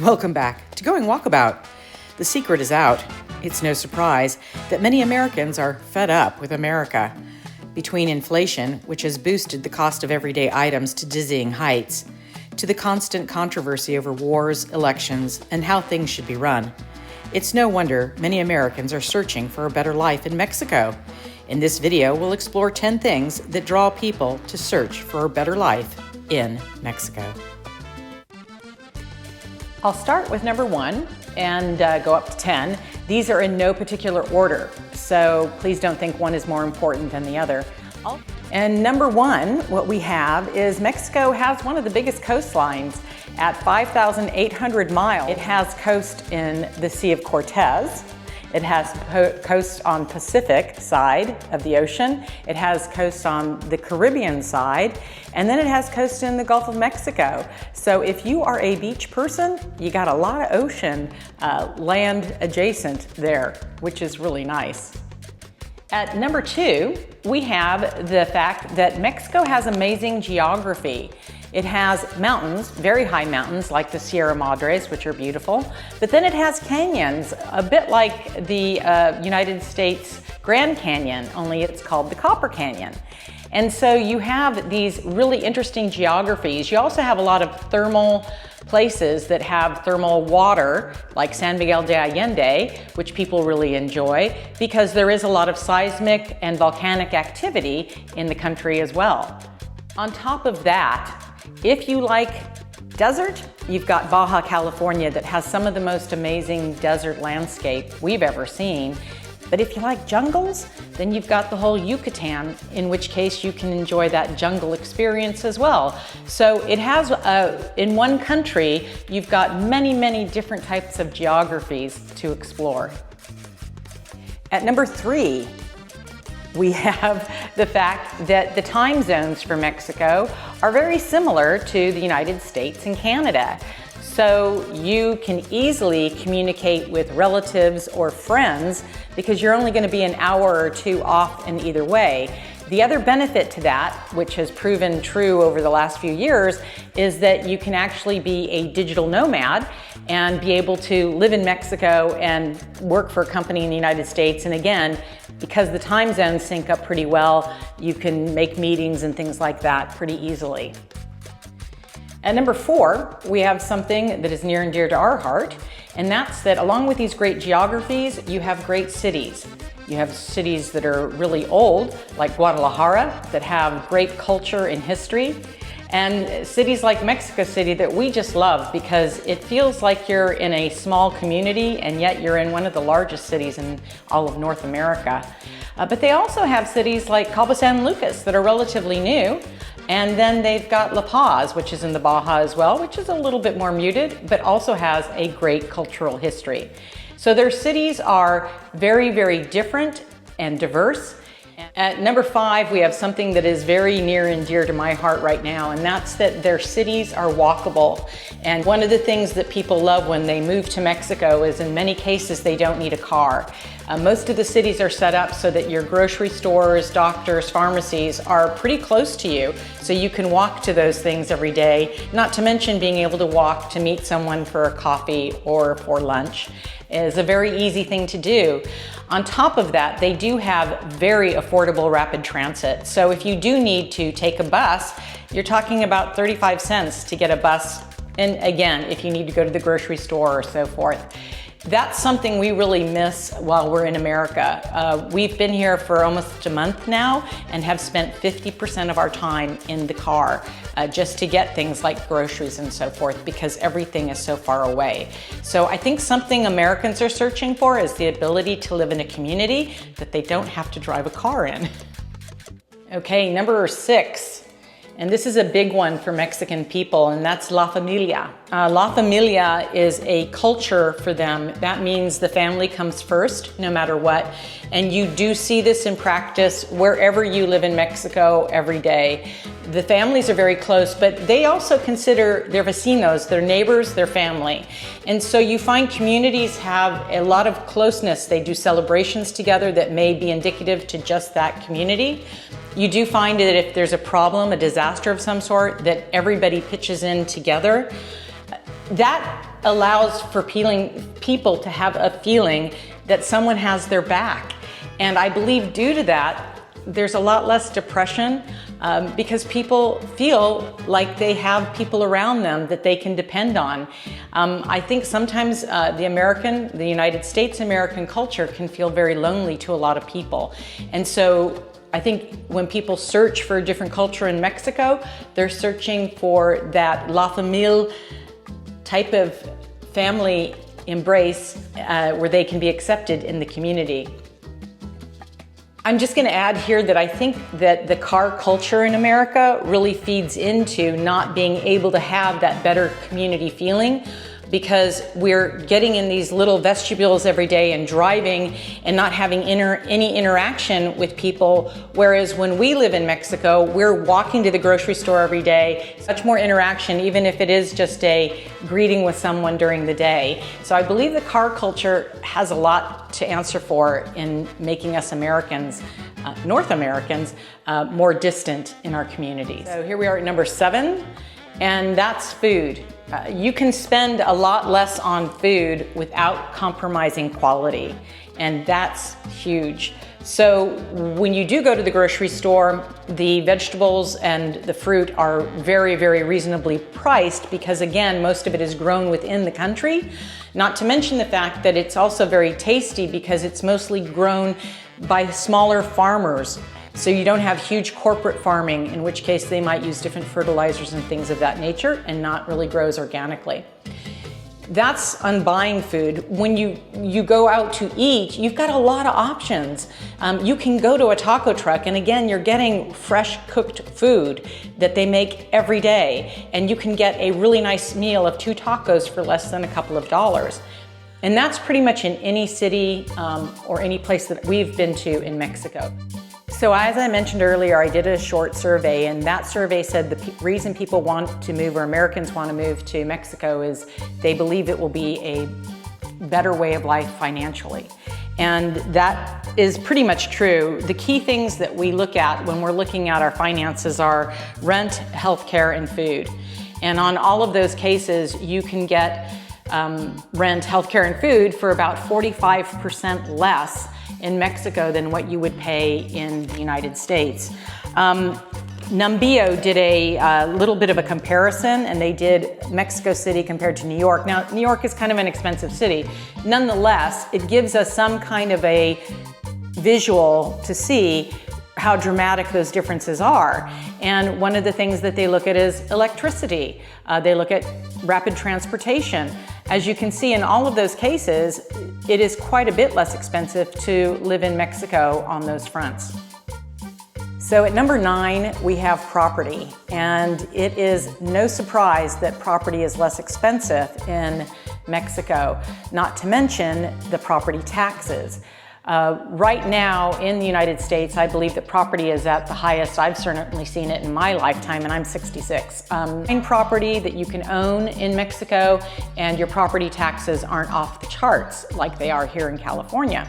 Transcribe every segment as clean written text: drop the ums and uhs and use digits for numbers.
Welcome back to Going Walkabout. The secret is out. It's no surprise that many Americans are fed up with America. Between inflation, which has boosted the cost of everyday items to dizzying heights, to the constant controversy over wars, elections, and how things should be run, it's no wonder many Americans are searching for a better life in Mexico. In this video, we'll explore 10 things that draw people to search for a better life in Mexico. I'll start with number 1 and go up to 10. These are in no particular order, so please don't think one is more important than the other. And number 1, what we have is Mexico has one of the biggest coastlines at 5,800 miles. It has coast in the Sea of Cortez. It has coast on Pacific side of the ocean. It has coast on the Caribbean side, and then it has coast in the Gulf of Mexico. So if you are a beach person, you got a lot of ocean land adjacent there, which is really nice. At number 2, we have the fact that Mexico has amazing geography. It has mountains, very high mountains like the Sierra Madres, which are beautiful, but then it has canyons, a bit like the United States Grand Canyon, only it's called the Copper Canyon. And so you have these really interesting geographies. You also have a lot of thermal places that have thermal water, like San Miguel de Allende, which people really enjoy because there is a lot of seismic and volcanic activity in the country as well. On top of that, if you like desert, you've got Baja California that has some of the most amazing desert landscape we've ever seen. But if you like jungles, then you've got the whole Yucatan, in which case you can enjoy that jungle experience as well. So it has, in one country, you've got many, many different types of geographies to explore. At number 3, we have the fact that the time zones for Mexico are very similar to the United States and Canada. So you can easily communicate with relatives or friends because you're only going to be an hour or 2 off in either way. The other benefit to that, which has proven true over the last few years, is that you can actually be a digital nomad and be able to live in Mexico and work for a company in the United States. And again, because the time zones sync up pretty well, you can make meetings and things like that pretty easily. At number 4, we have something that is near and dear to our heart, and that's that along with these great geographies, you have great cities. You have cities that are really old, like Guadalajara, that have great culture and history, and cities like Mexico City that we just love because it feels like you're in a small community and yet you're in one of the largest cities in all of North America. But they also have cities like Cabo San Lucas that are relatively new. And then they've got La Paz, which is in the Baja as well, which is a little bit more muted, but also has a great cultural history. So their cities are very, very different and diverse. At number 5, we have something that is very near and dear to my heart right now, and that's that their cities are walkable. And one of the things that people love when they move to Mexico is in many cases they don't need a car. Most of the cities are set up so that your grocery stores, doctors, pharmacies are pretty close to you, so you can walk to those things every day, not to mention being able to walk to meet someone for a coffee or for lunch is a very easy thing to do. On top of that, they do have very affordable rapid transit. So if you do need to take a bus, you're talking about 35 cents to get a bus. And again, if you need to go to the grocery store or so forth. That's something we really miss while we're in America. We've been here for almost a month now and have spent 50% of our time in the car just to get things like groceries and so forth because everything is so far away. So I think something Americans are searching for is the ability to live in a community that they don't have to drive a car in. Okay, number 6. And this is a big one for Mexican people, and that's Lafamilia. Lafamilia is a culture for them. That means the family comes first, no matter what. And you do see this in practice wherever you live in Mexico every day. The families are very close, but they also consider their vecinos, their neighbors, their family. And so you find communities have a lot of closeness. They do celebrations together that may be indicative to just that community. You do find that if there's a problem, a disaster of some sort, that everybody pitches in together. That allows for people to have a feeling that someone has their back. And I believe due to that, there's a lot less depression because people feel like they have people around them that they can depend on. I think sometimes the United States American culture can feel very lonely to a lot of people. And so I think when people search for a different culture in Mexico, they're searching for that Lafamilia type of family embrace where they can be accepted in the community. I'm just going to add here that I think that the car culture in America really feeds into not being able to have that better community feeling, because we're getting in these little vestibules every day and driving and not having any interaction with people. Whereas when we live in Mexico, we're walking to the grocery store every day, much more interaction, even if it is just a greeting with someone during the day. So I believe the car culture has a lot to answer for in making us Americans, North Americans, more distant in our communities. So here we are at number 7, and that's food. You can spend a lot less on food without compromising quality, and that's huge. So when you do go to the grocery store, the vegetables and the fruit are very, very reasonably priced because, again, most of it is grown within the country. Not to mention the fact that it's also very tasty because it's mostly grown by smaller farmers. So you don't have huge corporate farming, in which case they might use different fertilizers and things of that nature and not really grows organically. That's on buying food. When you go out to eat, you've got a lot of options. You can go to a taco truck, and again, you're getting fresh cooked food that they make every day. And you can get a really nice meal of 2 tacos for less than a couple of dollars. And that's pretty much in any city or any place that we've been to in Mexico. So as I mentioned earlier, I did a short survey, and that survey said the reason people want to move, or Americans want to move to Mexico, is they believe it will be a better way of life financially. And that is pretty much true. The key things that we look at when we're looking at our finances are rent, healthcare, and food. And on all of those cases, you can get rent, healthcare, and food for about 45% less in Mexico than what you would pay in the United States. Numbeo did a little bit of a comparison, and they did Mexico City compared to New York. Now, New York is kind of an expensive city. Nonetheless, it gives us some kind of a visual to see how dramatic those differences are. And one of the things that they look at is electricity. They look at rapid transportation. As you can see in all of those cases, it is quite a bit less expensive to live in Mexico on those fronts. So at number 9, we have property. And it is no surprise that property is less expensive in Mexico, not to mention the property taxes. Right now in the United States, I believe that property is at the highest. I've certainly seen it in my lifetime, and I'm 66. Property that you can own in Mexico, and your property taxes aren't off the charts like they are here in California.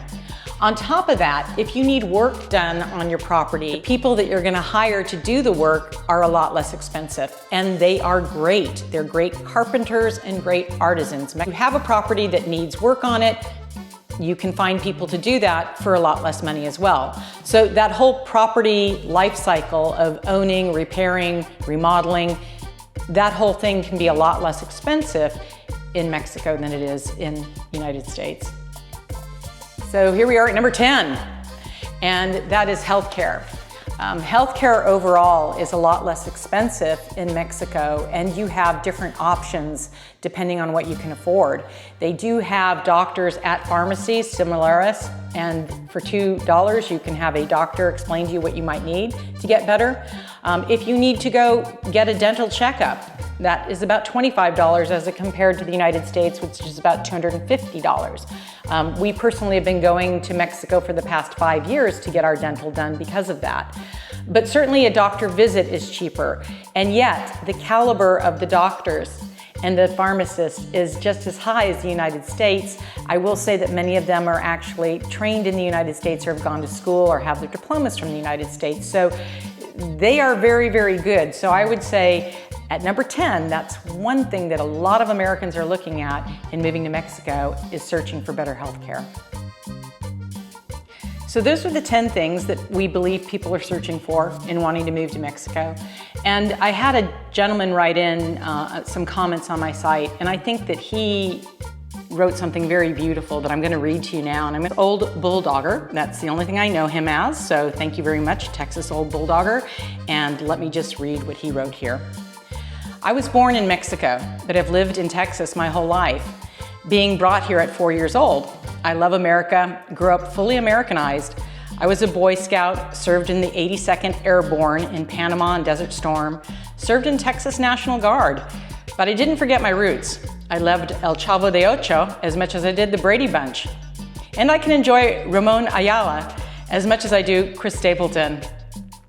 On top of that, if you need work done on your property, the people that you're going to hire to do the work are a lot less expensive, and they are great. They're great carpenters and great artisans. If you have a property that needs work on it, you can find people to do that for a lot less money as well. So that whole property life cycle of owning, repairing, remodeling, that whole thing can be a lot less expensive in Mexico than it is in the United States. So here we are at number 10, and that is healthcare. Healthcare overall is a lot less expensive in Mexico, and you have different options depending on what you can afford. They do have doctors at pharmacies, similares, and for $2 you can have a doctor explain to you what you might need to get better. If you need to go get a dental checkup, that is about $25 as compared to the United States, which is about $250. We personally have been going to Mexico for the past 5 years to get our dental done because of that. But certainly a doctor visit is cheaper, and yet the caliber of the doctors and the pharmacists is just as high as the United States. I will say that many of them are actually trained in the United States or have gone to school or have their diplomas from the United States. So they are very, very good. So I would say At number 10, that's one thing that a lot of Americans are looking at in moving to Mexico is searching for better health care. So those are the 10 things that we believe people are searching for in wanting to move to Mexico. And I had a gentleman write in some comments on my site, and I think that he wrote something very beautiful that I'm going to read to you now. And I'm an old bulldogger. That's the only thing I know him as. So thank you very much, Texas Old Bulldogger. And let me just read what he wrote here. I was born in Mexico, but have lived in Texas my whole life, being brought here at 4 years old. I love America, grew up fully Americanized. I was a Boy Scout, served in the 82nd Airborne in Panama and Desert Storm, served in Texas National Guard, but I didn't forget my roots. I loved El Chavo de Ocho as much as I did the Brady Bunch. And I can enjoy Ramon Ayala as much as I do Chris Stapleton.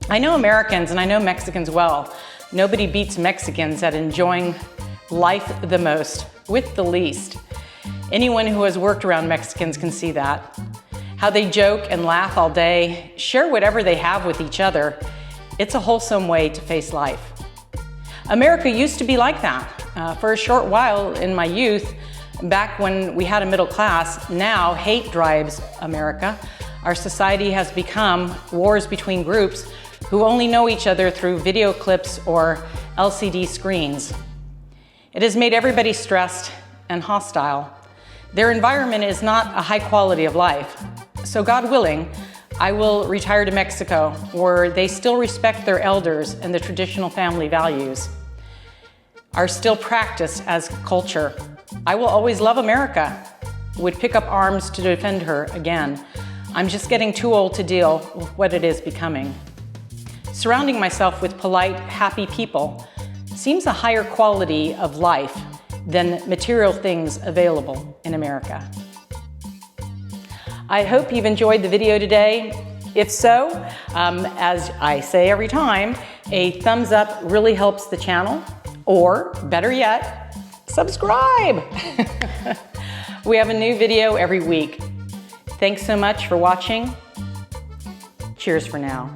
I know Americans and I know Mexicans well. Nobody beats Mexicans at enjoying life the most, with the least. Anyone who has worked around Mexicans can see that. How they joke and laugh all day, share whatever they have with each other. It's a wholesome way to face life. America used to be like that. For a short while in my youth, back when we had a middle class, now hate drives America. Our society has become wars between groups who only know each other through video clips or LCD screens. It has made everybody stressed and hostile. Their environment is not a high quality of life. So God willing, I will retire to Mexico, where they still respect their elders and the traditional family values are still practiced as culture. I will always love America, would pick up arms to defend her again. I'm just getting too old to deal with what it is becoming. Surrounding myself with polite, happy people seems a higher quality of life than material things available in America. I hope you've enjoyed the video today. If so, as I say every time, a thumbs up really helps the channel, or better yet, subscribe. We have a new video every week. Thanks so much for watching. Cheers for now.